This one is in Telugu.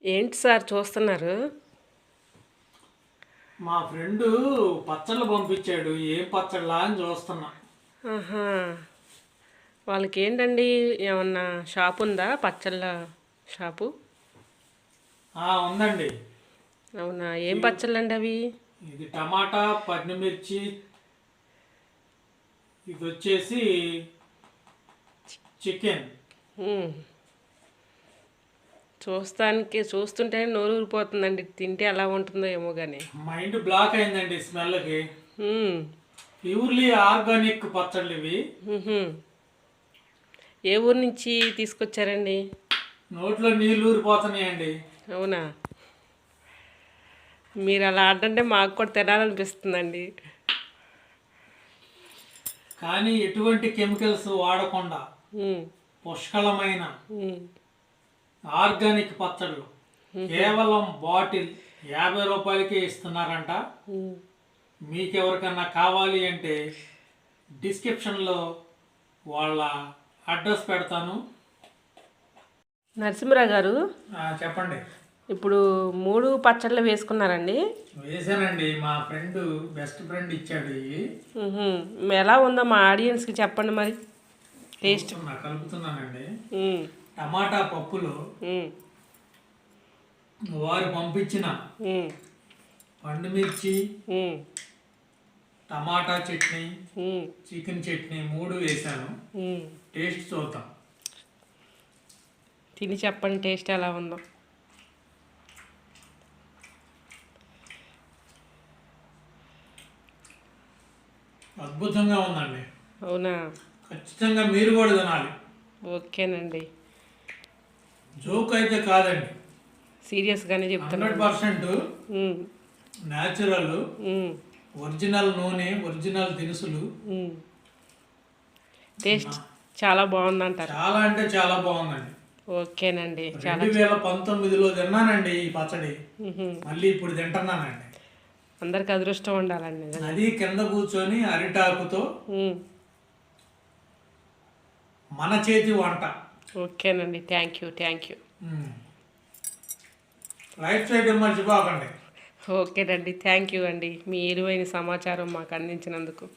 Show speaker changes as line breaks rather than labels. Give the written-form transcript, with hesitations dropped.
ఏంటి సార్ చూస్తున్నారు?
మా ఫ్రెండు పచ్చళ్ళు పంపించాడు. ఏం పచ్చళ్ళా అని చూస్తున్నా.
ఆహా! వాళ్ళకేంటండి? ఏమన్నా షాప్ ఉందా? పచ్చళ్ళ షాపు?
ఉందండి.
అవునా? ఏం
ఇవి
పచ్చళ్ళండి అవి?
ఇది టమాటా, పచ్చిమిర్చి, ఇది వచ్చేసి చికెన్.
హ్మ్. చూస్తుంటేనే నోరు ఊరిపోతుందండి. తింటే ఎలా ఉంటుందో ఏమో గాని.
మైండ్ బ్లాక్ అయిందండి స్మెల్కి.
హ్మ్.
ప్యూర్లీ ఆర్గానిక్ పచ్చళ్ళు ఇవి.
హుహు. ఏ ఊరు నుంచి తీసుకొచ్చారండి?
నోట్లో నీళ్ళు ఊరిపోతున్నాయండి.
అవునా? మీరు అలా అంటుంటే మాకు కూడా తినాలనిపిస్తుందండి.
కానీ ఎటువంటి కెమికల్స్ వాడకుండా
హ్మ్.
పుష్కలమైన
హ్మ్.
ఆర్గానిక్ పచ్చళ్ళు కేవలం బాటిల్ 50 రూపాయలకే ఇస్తున్నారంట.
హ్మ్.
మీకెవరికన్నా కావాలి అంటే డిస్క్రిప్షన్లో వాళ్ళ అడ్రస్ పెడతాను.
నరసింహరావు గారు,
చెప్పండి.
ఇప్పుడు 3 పచ్చళ్ళు వేసుకున్నారండి?
వేసానండి. మా ఫ్రెండ్ బెస్ట్ ఫ్రెండ్ ఇచ్చాడు ఇవి.
హుహు. ఎలా ఉందో మా ఆడియన్స్కి చెప్పండి మరి టేస్ట్.
కలుపుతున్నానండి.
హ్మ్.
టమాటా పప్పులో
హ్మ్.
వారు పంపించిన
హ్మ్.
పండుమిర్చి,
హ్మ్.
టమాటా చట్నీ,
హ్మ్.
చికెన్ చట్నీ 3 వేశాను.
హ్మ్.
టేస్ట్ చూద్దాం.
తిని చెప్పండి టేస్ట్ ఎలా ఉందో.
అద్భుతంగా ఉందండి.
అవునా?
ఖచ్చితంగా మీరు కూడా తినాలి.
ఓకేనండి.
జోక్ అయితే కాదండి.
సీరియస్గానే చెప్తున్నాను.
100%
హ్మ్.
న్యాచురల్,
హ్మ్.
ఒరిజినల్ నూనె, ఒరిజినల్ దినుసులు.
హ్మ్. టేస్ట్
నా-
చాలా బాగుందంటారు.
చాలా అంటే చాలా బాగుందండి.
ఓకేనండి. చాలా
2019లో తిన్నానండి ఈ పచ్చడి.
హుహు.
మళ్ళీ ఇప్పుడు తింటున్నానండి.
అందరికి అదృష్టం ఉండాలండి నిజంగా.
నది కింద కూర్చొని అరిటాకుతో
హ్మ్.
మన చేతి వంట.
ఓకేనండి. Thank you. Thank you.
Hmm. Life చేయడం మర్చిపోకండి.
ఓకేనండి. థ్యాంక్ యూ అండి. మీ విలువైన సమాచారం మాకు అందించినందుకు.